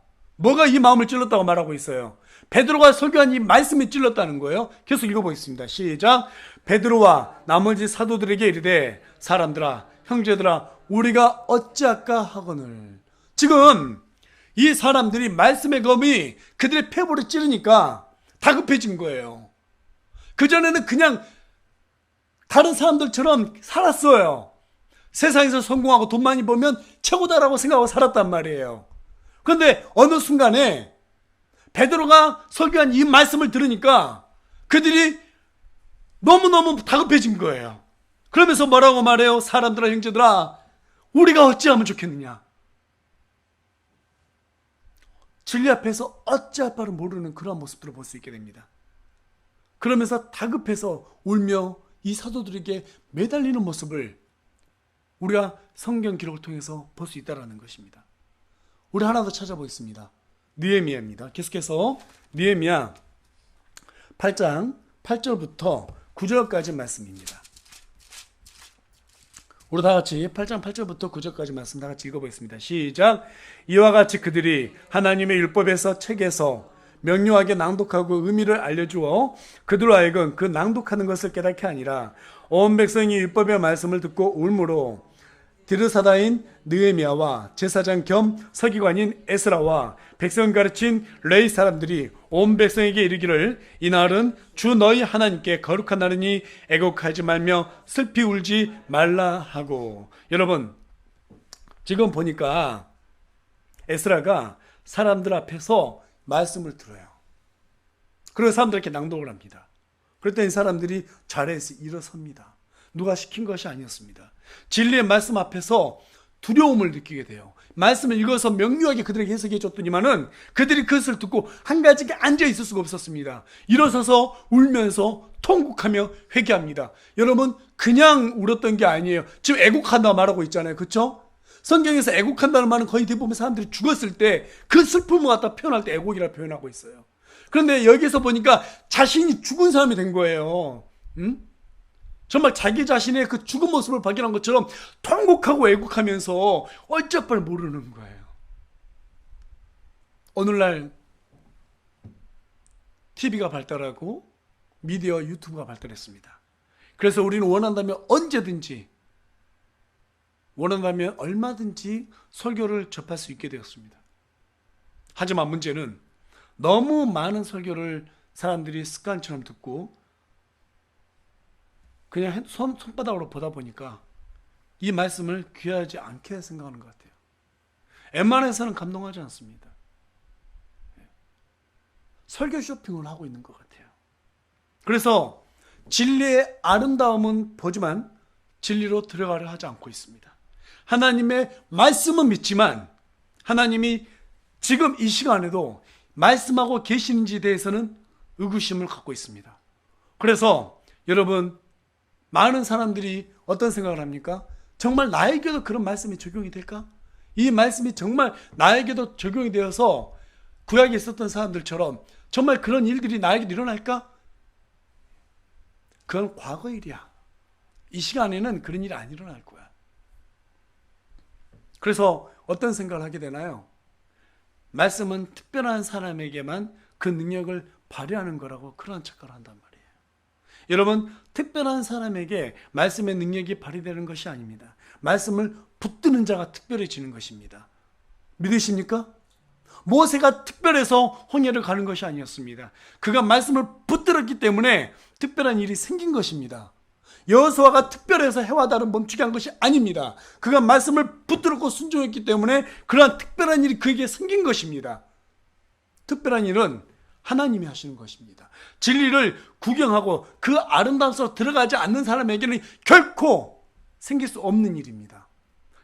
이 마음을 찔렀다고 말하고 있어요? 베드로가 설교한 이 말씀이 찔렀다는 거예요. 계속 읽어보겠습니다. 시작. 베드로와 나머지 사도들에게 이르되 사람들아, 형제들아, 우리가 어찌할까 하거늘. 지금 이 사람들이 말씀의 검이 그들의 폐부를 찌르니까 다급해진 거예요. 그전에는 그냥 다른 사람들처럼 살았어요. 세상에서 성공하고 돈 많이 벌면 최고다라고 생각하고 살았단 말이에요. 그런데 어느 순간에 베드로가 설교한 이 말씀을 들으니까 그들이 너무너무 다급해진 거예요. 그러면서 뭐라고 말해요? 사람들아, 형제들아, 우리가 어찌하면 좋겠느냐? 진리 앞에서 어찌할 바를 모르는 그러한 모습들을 볼 수 있게 됩니다. 그러면서 다급해서 울며 이 사도들에게 매달리는 모습을 우리가 성경 기록을 통해서 볼 수 있다는 것입니다. 우리 하나 더 찾아보겠습니다. 느헤미야입니다. 계속해서 느헤미야 8장 8절부터 9절까지 말씀입니다. 우리 다 같이 8장 8절부터 9절까지 말씀 다 같이 읽어보겠습니다. 시작. 이와 같이 그들이 하나님의 율법에서 책에서 명료하게 낭독하고 의미를 알려주어 그들로 하여금 그 낭독하는 것을 깨닫게 하니라. 온 백성이 율법의 말씀을 듣고 울므로 디르사다인 느헤미야와 제사장 겸 서기관인 에스라와 백성 가르친 레위 사람들이 온 백성에게 이르기를 이 날은 주 너희 하나님께 거룩한 날이니 애곡하지 말며 슬피 울지 말라 하고. 여러분, 지금 보니까 에스라가 사람들 앞에서 말씀을 들어요. 그리고 사람들에게 낭독을 합니다. 그랬더니 사람들이 자리에서 일어섭니다. 누가 시킨 것이 아니었습니다. 진리의 말씀 앞에서 두려움을 느끼게 돼요. 말씀을 읽어서 명료하게 그들에게 해석해 줬더니만은 그들이 그것을 듣고 한 가지가 앉아 있을 수가 없었습니다. 일어서서 울면서 통곡하며 회개합니다. 여러분, 그냥 울었던 게 아니에요. 지금 애곡한다 말하고 있잖아요. 그렇죠? 성경에서 애곡한다는 말은 거의 대부분 사람들이 죽었을 때 그 슬픔을 갖다 표현할 때 애곡이라 표현하고 있어요. 그런데 여기서 보니까 자신이 죽은 사람이 된 거예요. 정말 자기 자신의 그 죽은 모습을 발견한 것처럼 통곡하고 애곡하면서 어쩔 바를 모르는 거예요. 오늘날 TV가 발달하고 미디어 유튜브가 발달했습니다. 그래서 우리는 원한다면 언제든지, 원한다면 얼마든지 설교를 접할 수 있게 되었습니다. 하지만 문제는 너무 많은 설교를 사람들이 습관처럼 듣고 그냥 손바닥으로 보다 보니까 이 말씀을 귀하지 않게 생각하는 것 같아요. 웬만해서는 감동하지 않습니다. 설교 쇼핑을 하고 있는 것 같아요. 그래서 진리의 아름다움은 보지만 진리로 들어가려 하지 않고 있습니다. 하나님의 말씀은 믿지만 하나님이 지금 이 시간에도 말씀하고 계시는지에 대해서는 의구심을 갖고 있습니다. 그래서 여러분, 많은 사람들이 어떤 생각을 합니까? 정말 나에게도 그런 말씀이 적용이 될까? 이 말씀이 정말 나에게도 적용이 되어서 구약에 있었던 사람들처럼 정말 그런 일들이 나에게도 일어날까? 그건 과거 일이야. 이 시간에는 그런 일이 안 일어날 거야. 그래서 어떤 생각을 하게 되나요? 말씀은 특별한 사람에게만 그 능력을 발휘하는 거라고 그런 착각을 한단 말이에요. 여러분, 특별한 사람에게 말씀의 능력이 발휘되는 것이 아닙니다. 말씀을 붙드는 자가 특별해지는 것입니다. 믿으십니까? 모세가 특별해서 홍해를 가는 것이 아니었습니다. 그가 말씀을 붙들었기 때문에 특별한 일이 생긴 것입니다. 여호수아가 특별해서 해와 달을 멈추게 한 것이 아닙니다. 그가 말씀을 붙들었고 순종했기 때문에 그러한 특별한 일이 그에게 생긴 것입니다. 특별한 일은 하나님이 하시는 것입니다. 진리를 구경하고 그 아름다움 속으로 들어가지 않는 사람에게는 결코 생길 수 없는 일입니다.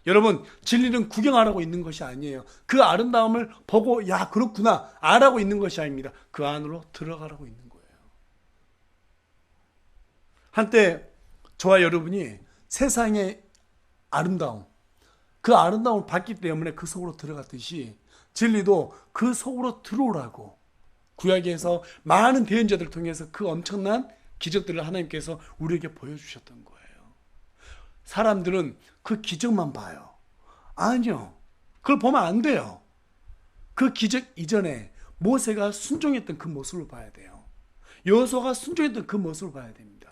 여러분, 진리는 구경하라고 있는 것이 아니에요. 그 아름다움을 보고 야 그렇구나 알아고 있는 것이 아닙니다. 그 안으로 들어가라고 있는 거예요. 한때 저와 여러분이 세상의 아름다움, 그 아름다움을 봤기 때문에 그 속으로 들어갔듯이 진리도 그 속으로 들어오라고 구약에서 많은 대언자들을 통해서 그 엄청난 기적들을 하나님께서 우리에게 보여주셨던 거예요. 사람들은 그 기적만 봐요. 아니요. 그걸 보면 안 돼요. 그 기적 이전에 모세가 순종했던 그 모습을 봐야 돼요. 여호수아가 순종했던 그 모습을 봐야 됩니다.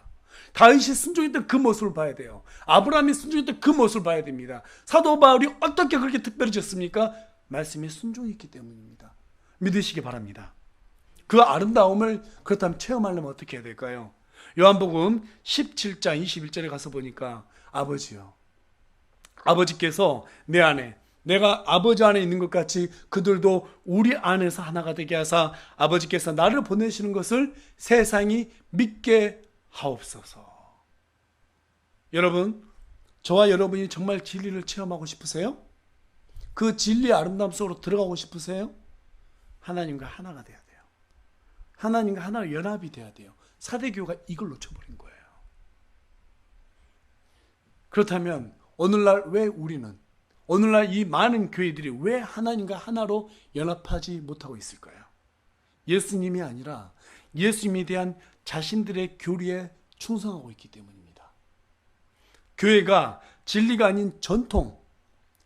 다윗이 순종했던 그 모습을 봐야 돼요. 아브라함이 순종했던 그 모습을 봐야 됩니다. 사도 바울이 어떻게 그렇게 특별해졌습니까? 말씀에 순종했기 때문입니다. 믿으시기 바랍니다. 그 아름다움을 그렇다면 체험하려면 어떻게 해야 될까요? 요한복음 17장 21절에 가서 보니까 아버지요, 아버지께서 내 안에, 내가 아버지 안에 있는 것 같이 그들도 우리 안에서 하나가 되게 하사 아버지께서 나를 보내시는 것을 세상이 믿게 하옵소서. 여러분, 저와 여러분이 정말 진리를 체험하고 싶으세요? 그 진리의 아름다움 속으로 들어가고 싶으세요? 하나님과 하나가 돼야 돼요. 하나님과 하나로 연합이 돼야 돼요. 사대교회가 이걸 놓쳐버린 거예요. 그렇다면 오늘날 왜 우리는, 오늘날 이 많은 교회들이 왜 하나님과 하나로 연합하지 못하고 있을까요? 예수님이 아니라 예수님에 대한 자신들의 교리에 충성하고 있기 때문입니다. 교회가 진리가 아닌 전통,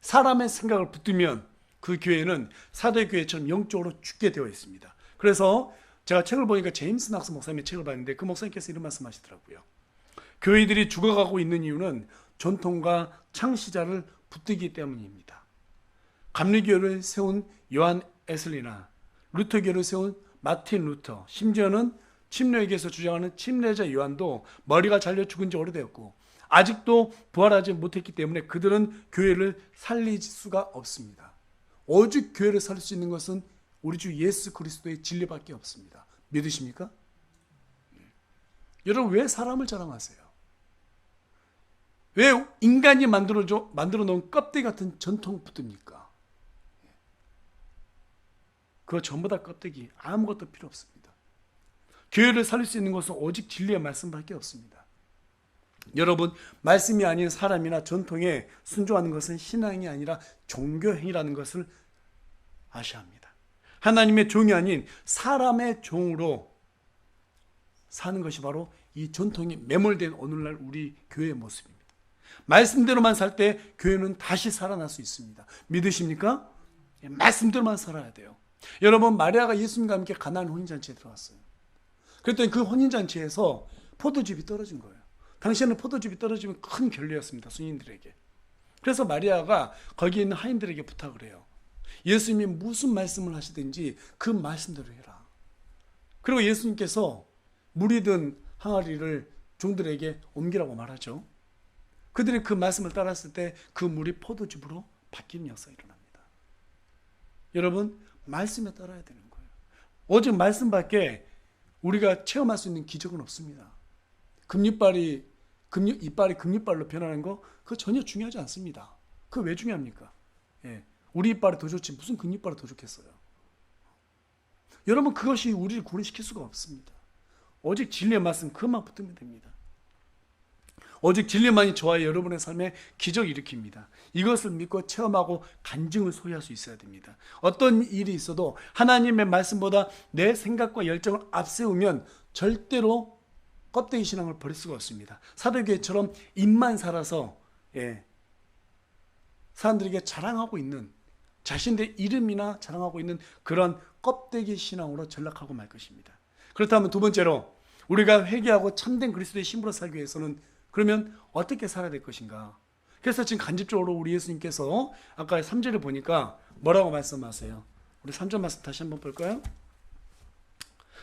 사람의 생각을 붙들면 그 교회는 사대교회처럼 영적으로 죽게 되어 있습니다. 그래서 제가 책을 보니까 제임스 낙스 목사님의 책을 봤는데 그 목사님께서 이런 말씀 하시더라고요. 교회들이 죽어가고 있는 이유는 전통과 창시자를 붙들기 때문입니다. 감리교를 세운 요한 에슬리나 루터교를 세운 마틴 루터, 심지어는 침례교에서 주장하는 침례자 요한도 머리가 잘려 죽은 지 오래되었고 아직도 부활하지 못했기 때문에 그들은 교회를 살릴 수가 없습니다. 오직 교회를 살릴 수 있는 것은 우리 주 예수 그리스도의 진리밖에 없습니다. 믿으십니까? 여러분, 왜 사람을 자랑하세요? 왜 인간이 만들어 놓은 껍데기 같은 전통 붙듭니까? 그거 전부 다 껍데기, 아무것도 필요 없습니다. 교회를 살릴 수 있는 것은 오직 진리의 말씀밖에 없습니다. 여러분, 말씀이 아닌 사람이나 전통에 순종하는 것은 신앙이 아니라 종교행위라는 것을 아셔야 합니다. 하나님의 종이 아닌 사람의 종으로 사는 것이 바로 이 전통이 매몰된 오늘날 우리 교회의 모습입니다. 말씀대로만 살 때 교회는 다시 살아날 수 있습니다. 믿으십니까? 말씀대로만 살아야 돼요. 여러분, 마리아가 예수님과 함께 가나안 혼인잔치에 들어갔어요. 그랬더니 그 혼인잔치에서 포도즙이 떨어진 거예요. 당시에는 포도즙이 떨어지면 큰 결례였습니다, 순인들에게. 그래서 마리아가 거기 있는 하인들에게 부탁을 해요. 예수님이 무슨 말씀을 하시든지 그 말씀대로 해라. 그리고 예수님께서 물이 든 항아리를 종들에게 옮기라고 말하죠. 그들이 그 말씀을 따랐을 때 그 물이 포도즙으로 바뀌는 역사가 일어납니다. 여러분, 말씀에 따라야 되는 거예요. 오직 말씀밖에 우리가 체험할 수 있는 기적은 없습니다. 이빨이 금리빨로 변하는 거 그거 전혀 중요하지 않습니다. 그거 왜 중요합니까? 우리 이빨이 더 좋지 무슨 금리빨이 더 좋겠어요. 여러분, 그것이 우리를 구원시킬 수가 없습니다. 오직 진리의 말씀 그것만 붙들면 됩니다. 오직 진리만이 저와 여러분의 삶에 기적을 일으킵니다. 이것을 믿고 체험하고 간증을 소유할 수 있어야 됩니다. 어떤 일이 있어도 하나님의 말씀보다 내 생각과 열정을 앞세우면 절대로 껍데기 신앙을 버릴 수가 없습니다. 사도교회처럼 입만 살아서 사람들에게 자랑하고 있는, 자신들의 이름이나 자랑하고 있는 그런 껍데기 신앙으로 전락하고 말 것입니다. 그렇다면 두 번째로 우리가 회개하고 참된 그리스도의 신부로 살기 위해서는 그러면 어떻게 살아야 될 것인가? 그래서 지금 간접적으로 우리 예수님께서 아까 3절을 보니까 뭐라고 말씀하세요? 우리 3절 말씀 다시 한번 볼까요?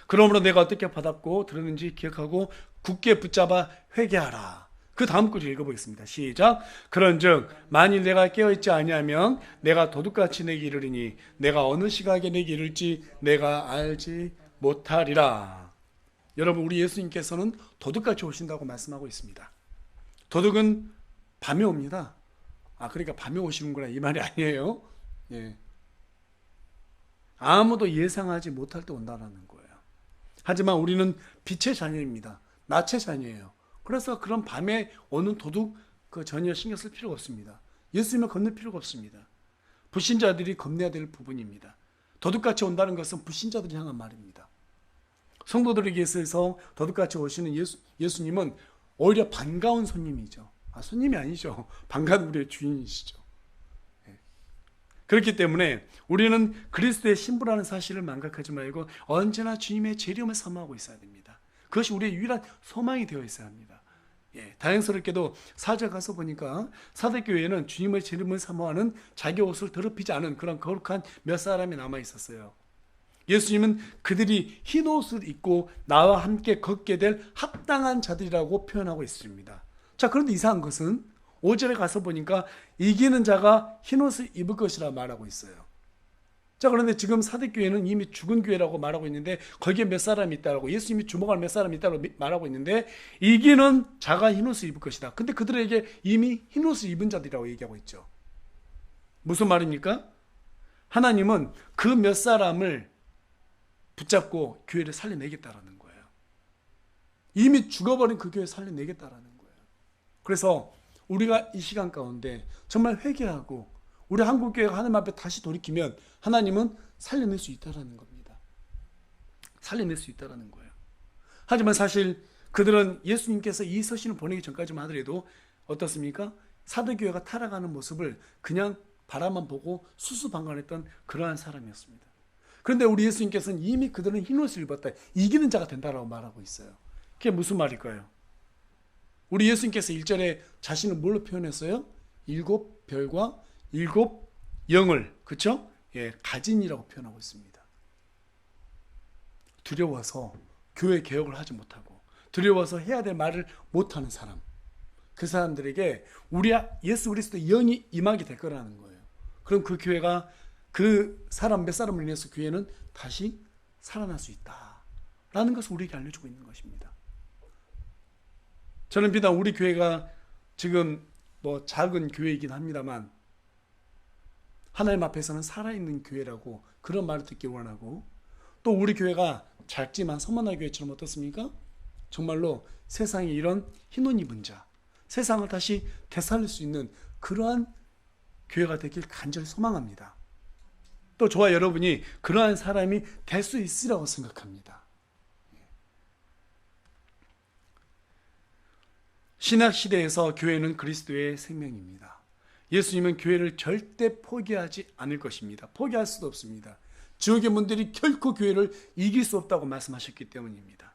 그러므로 내가 어떻게 받았고 들었는지 기억하고 굳게 붙잡아 회개하라. 그 다음 구절 읽어보겠습니다. 시작. 그런즉 만일 내가 깨어있지 아니하면 내가 도둑같이 내게 이르리니 내가 어느 시각에 내게 이를지 내가 알지 못하리라. 여러분, 우리 예수님께서는 도둑같이 오신다고 말씀하고 있습니다. 도둑은 밤에 옵니다. 그러니까 밤에 오시는구나 이 말이 아니에요. 아무도 예상하지 못할 때 온다는 거예요. 하지만 우리는 빛의 자녀입니다. 낯의 자녀예요. 그래서 그런 밤에 오는 도둑 전혀 신경 쓸 필요가 없습니다. 예수님을 건널 필요가 없습니다. 불신자들이 겁내야 될 부분입니다. 도둑같이 온다는 것은 불신자들을 향한 말입니다. 성도들에게 있어서 도둑같이 오시는 예수님은 오히려 반가운 손님이죠. 손님이 아니죠. 반가운 우리의 주인이시죠. 그렇기 때문에 우리는 그리스도의 신부라는 사실을 망각하지 말고 언제나 주님의 재림을 사모하고 있어야 됩니다. 그것이 우리의 유일한 소망이 되어 있어야 합니다. 다행스럽게도 4절 가서 보니까 사도교회에는 주님의 재림을 사모하는 자기 옷을 더럽히지 않은 그런 거룩한 몇 사람이 남아 있었어요. 예수님은 그들이 흰 옷을 입고 나와 함께 걷게 될 합당한 자들이라고 표현하고 있습니다. 자, 그런데 이상한 것은 5절에 가서 보니까 이기는 자가 흰 옷을 입을 것이라 말하고 있어요. 자, 그런데 지금 사대교회는 이미 죽은 교회라고 말하고 있는데 거기에 몇 사람이 있다고, 예수님이 주목할 몇 사람이 있다고 말하고 있는데, 이기는 자가 흰옷을 입을 것이다. 근데 그들에게 이미 흰옷을 입은 자들이라고 얘기하고 있죠. 무슨 말입니까? 하나님은 그 몇 사람을 붙잡고 교회를 살려내겠다라는 거예요. 이미 죽어버린 그 교회 살려내겠다라는 거예요. 그래서 우리가 이 시간 가운데 정말 회개하고 우리 한국교회가 하나님 앞에 다시 돌이키면 하나님은 살려낼 수 있다라는 겁니다. 살려낼 수 있다라는 거예요. 하지만 사실 그들은 예수님께서 이 서신을 보내기 전까지만 하더라도 어떻습니까? 사도교회가 타락하는 모습을 그냥 바라만 보고 수수방관했던 그러한 사람이었습니다. 그런데 우리 예수님께서는 이미 그들은 흰옷을 입었다, 이기는 자가 된다라고 말하고 있어요. 그게 무슨 말일까요? 우리 예수님께서 1절에 자신을 뭘로 표현했어요? 7별과 7영을, 그쵸? 예, 가진이라고 표현하고 있습니다. 두려워서 교회 개혁을 하지 못하고 두려워서 해야 될 말을 못하는 사람, 그 사람들에게 우리 예수 그리스도의 영이 임하게 될 거라는 거예요. 그럼 그 교회가, 그 사람 몇 사람을 인해서 교회는 다시 살아날 수 있다라는 것을 우리에게 알려주고 있는 것입니다. 저는 비단 우리 교회가 지금 뭐 작은 교회이긴 합니다만 하나님 앞에서는 살아있는 교회라고 그런 말을 듣기 원하고, 또 우리 교회가 작지만 서머나 교회처럼 어떻습니까? 정말로 세상에 이런 흰옷 입은 자, 세상을 다시 되살릴 수 있는 그러한 교회가 되길 간절히 소망합니다. 또 저와 여러분이 그러한 사람이 될 수 있으라고 생각합니다. 신약 시대에서 교회는 그리스도의 생명입니다. 예수님은 교회를 절대 포기하지 않을 것입니다. 포기할 수도 없습니다. 지옥의 문들이 결코 교회를 이길 수 없다고 말씀하셨기 때문입니다.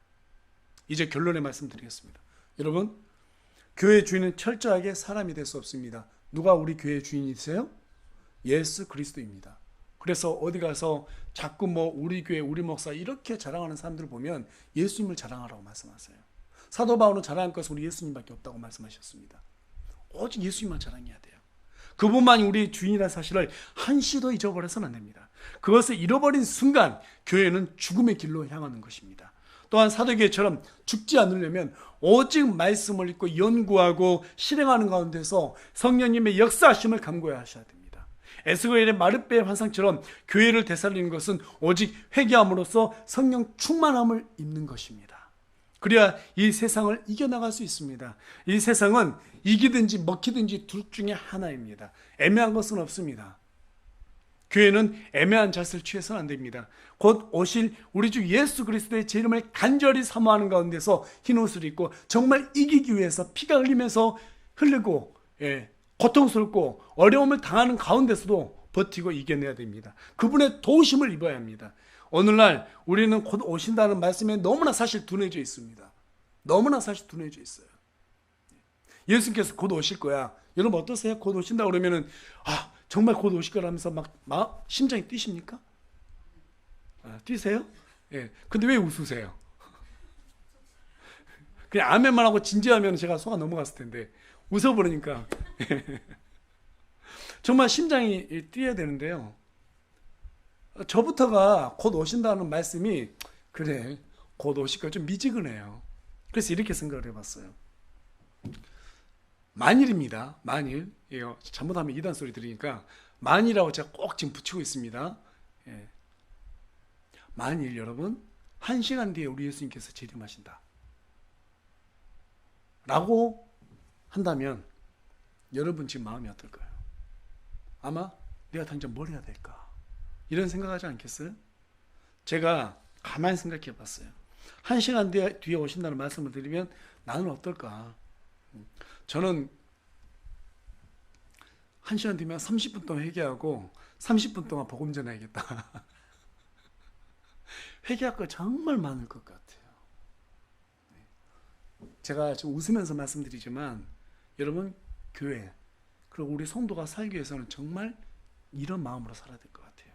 이제 결론의 말씀드리겠습니다. 여러분, 교회 주인은 철저하게 사람이 될 수 없습니다. 누가 우리 교회의 주인이세요? 예수 그리스도입니다. 그래서 어디 가서 자꾸 뭐 우리 교회, 우리 목사 이렇게 자랑하는 사람들을 보면 예수님을 자랑하라고 말씀하세요. 사도 바울은 자랑할 것은 우리 예수님밖에 없다고 말씀하셨습니다. 오직 예수님만 자랑해야 돼요. 그분만이 우리의 주인이라는 사실을 한시도 잊어버려서는 안 됩니다. 그것을 잃어버린 순간 교회는 죽음의 길로 향하는 것입니다. 또한 사도교회처럼 죽지 않으려면 오직 말씀을 읽고 연구하고 실행하는 가운데서 성령님의 역사하심을 간구하셔야 됩니다. 에스겔의 마르베의 환상처럼 교회를 되살리는 것은 오직 회개함으로써 성령 충만함을 입는 것입니다. 그래야 이 세상을 이겨나갈 수 있습니다. 이 세상은 이기든지 먹히든지 둘 중에 하나입니다. 애매한 것은 없습니다. 교회는 애매한 자세를 취해서는 안 됩니다. 곧 오실 우리 주 예수 그리스도의 제 이름을 간절히 사모하는 가운데서 흰옷을 입고 정말 이기기 위해서 피가 흘리면서 흐르고, 고통스럽고 어려움을 당하는 가운데서도 버티고 이겨내야 됩니다. 그분의 도우심을 입어야 합니다. 오늘날 우리는 곧 오신다는 말씀에 너무나 사실 둔해져 있습니다. 너무나 사실 둔해져 있어요. 예수님께서 곧 오실 거야. 여러분 어떠세요? 곧 오신다 그러면은 정말 곧 오실 거라면서 막 심장이 뛰십니까? 뛰세요? 예. 근데 왜 웃으세요? 그냥 아멘만 하고 진지하면 제가 속아 넘어갔을 텐데 웃어버리니까 정말 심장이 뛰어야 되는데요. 저부터가 곧 오신다는 말씀이 그래 곧 오실 거 좀 미지근해요. 그래서 이렇게 생각을 해봤어요. 만일입니다. 만일, 잘못하면 이단 소리 들으니까 만일이라고 제가 꼭 지금 붙이고 있습니다. 만일 여러분 1시간 뒤에 우리 예수님께서 재림하신다 라고 한다면 여러분 지금 마음이 어떨까요? 아마 내가 당장 뭘 해야 될까 이런 생각하지 않겠어요? 제가 가만히 생각해 봤어요. 1시간 뒤에 오신다는 말씀을 드리면 나는 어떨까? 저는 1시간 뒤면 30분 동안 회개하고 30분 동안 복음 전해야겠다. 회개할 거 정말 많을 것 같아요. 제가 좀 웃으면서 말씀드리지만 여러분 교회 그리고 우리 성도가 살기 위해서는 정말 이런 마음으로 살아야 될 것 같아요.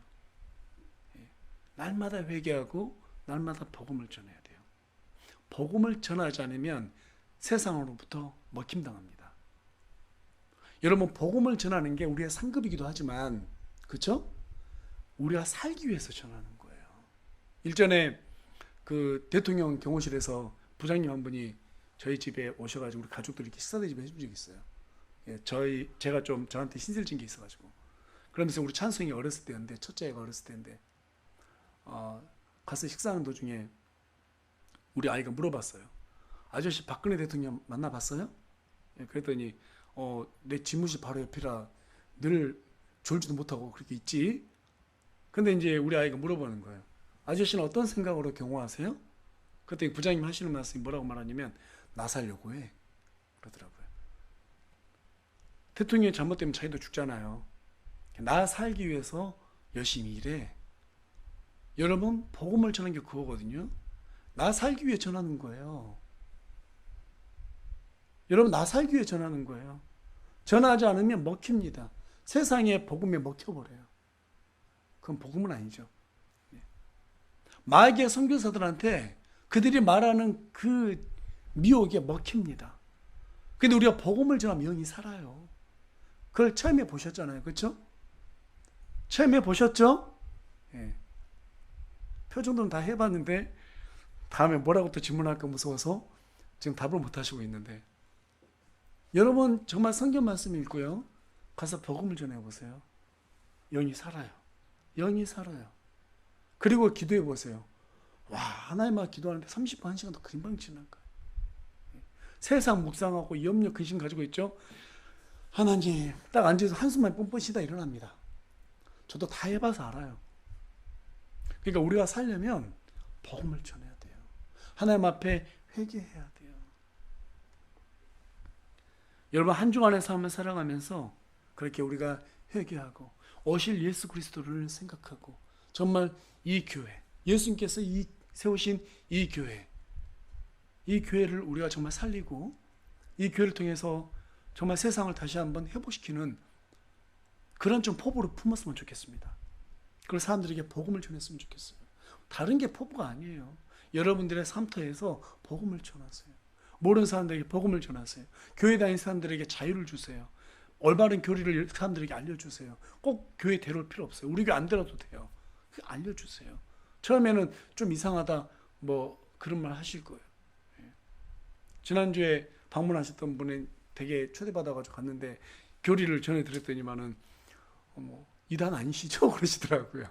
날마다 회개하고 날마다 복음을 전해야 돼요. 복음을 전하지 않으면 세상으로부터 먹힘당합니다. 여러분, 복음을 전하는 게 우리의 상급이기도 하지만, 그렇죠? 우리가 살기 위해서 전하는 거예요. 일전에 그 대통령 경호실에서 부장님 한 분이 저희 집에 오셔가지고 우리 가족들이 이렇게 식사 대접을 해준 적이 있어요. 예, 제가 좀 저한테 신세를 진 게 있어가지고. 그러면서 우리 찬송이 어렸을 때였는데, 첫째가 어렸을 때인데, 가서 식사하는 도중에 우리 아이가 물어봤어요. 아저씨 박근혜 대통령 만나봤어요? 예, 그랬더니 내 집무실 바로 옆이라 늘 졸지도 못하고 그렇게 있지. 근데 이제 우리 아이가 물어보는 거예요. 아저씨는 어떤 생각으로 경호하세요? 그때 부장님 하시는 말씀이 뭐라고 말하냐면, 나 살려고 해 그러더라고요. 대통령이 잘못되면 자기도 죽잖아요. 나 살기 위해서 열심히 일해. 여러분, 복음을 전하는 게 그거거든요. 나 살기 위해 전하는 거예요. 여러분, 나 살기 위해 전하는 거예요. 전하지 않으면 먹힙니다. 세상에 복음에 먹혀버려요. 그건 복음은 아니죠. 마귀의 선교사들한테 그들이 말하는 그 미혹에 먹힙니다. 근데 우리가 복음을 전하면 영이 살아요. 그걸 체험해 보셨잖아요. 그렇죠? 체험해 보셨죠? 예. 표 정도는 다 해봤는데 다음에 뭐라고 또 질문할까 무서워서 지금 답을 못 하시고 있는데, 여러분 정말 성경 말씀 읽고요, 가서 복음을 전해보세요. 영이 살아요. 영이 살아요. 그리고 기도해 보세요. 와, 하나님 앞에 기도하는데 30분, 1시간도 금방 지난 거예요. 세상 묵상하고 염려 근심 가지고 있죠. 하나님, 딱 앉아서 한숨만 뻔뻔 쉬다 일어납니다. 저도 다 해봐서 알아요. 그러니까 우리가 살려면 복음을 전해야 돼요. 하나님 앞에 회개해야 돼요. 여러분, 한 주간의 삶을 살아가면서 그렇게 우리가 회개하고 오실 예수 그리스도를 생각하고, 정말 이 교회, 예수님께서 세우신 이 교회를 우리가 정말 살리고, 이 교회를 통해서 정말 세상을 다시 한번 회복시키는 그런 좀 포부를 품었으면 좋겠습니다. 그리고 사람들에게 복음을 전했으면 좋겠어요. 다른 게 포부가 아니에요. 여러분들의 삶터에서 복음을 전하세요. 모르는 사람들에게 복음을 전하세요. 교회 다니는 사람들에게 자유를 주세요. 올바른 교리를 사람들에게 알려주세요. 꼭 교회 데려올 필요 없어요. 우리 교회 안 데려도 돼요. 알려주세요. 처음에는 좀 이상하다 뭐 그런 말 하실 거예요. 지난주에 방문하셨던 분이 되게 초대받아가지고 갔는데 교리를 전해드렸더니만은 이단 아니시죠? 그러시더라고요.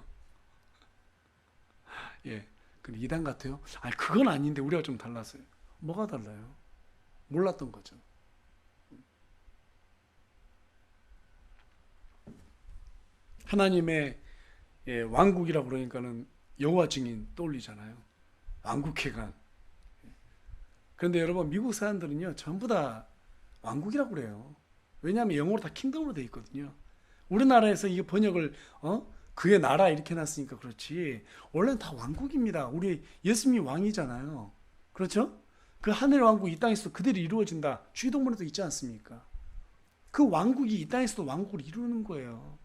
예, 근데 이단 같아요? 아니, 그건 아닌데 우리가 좀 달랐어요. 뭐가 달라요? 몰랐던 거죠. 하나님의 왕국이라고 그러니까는 여호와 증인 떠올리잖아요. 왕국회관. 그런데 여러분, 미국 사람들은요 전부 다 왕국이라고 그래요. 왜냐하면 영어로 다 킹덤으로 돼 있거든요. 우리나라에서 이게 번역을 그의 나라 이렇게 놨으니까 그렇지, 원래는 다 왕국입니다. 우리 예수님이 왕이잖아요. 그렇죠? 그 하늘의 왕국이 이 땅에서도 그대로 이루어진다. 주기도문에도 있지 않습니까? 그 왕국이 이 땅에서도 왕국을 이루는 거예요.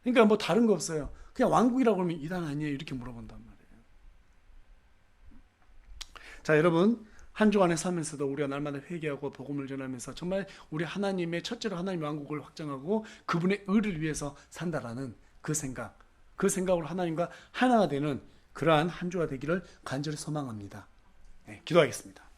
그러니까 뭐 다른 거 없어요. 그냥 왕국이라고 그러면 이단 아니에요? 이렇게 물어본단 말이에요. 자, 여러분, 한 주간의 삶에서도 우리가 날마다 회개하고 복음을 전하면서 정말 우리 하나님의, 첫째로 하나님의 왕국을 확장하고 그분의 의를 위해서 산다라는 그 생각으로 하나님과 하나가 되는 그러한 한 주가 되기를 간절히 소망합니다. 네, 기도하겠습니다.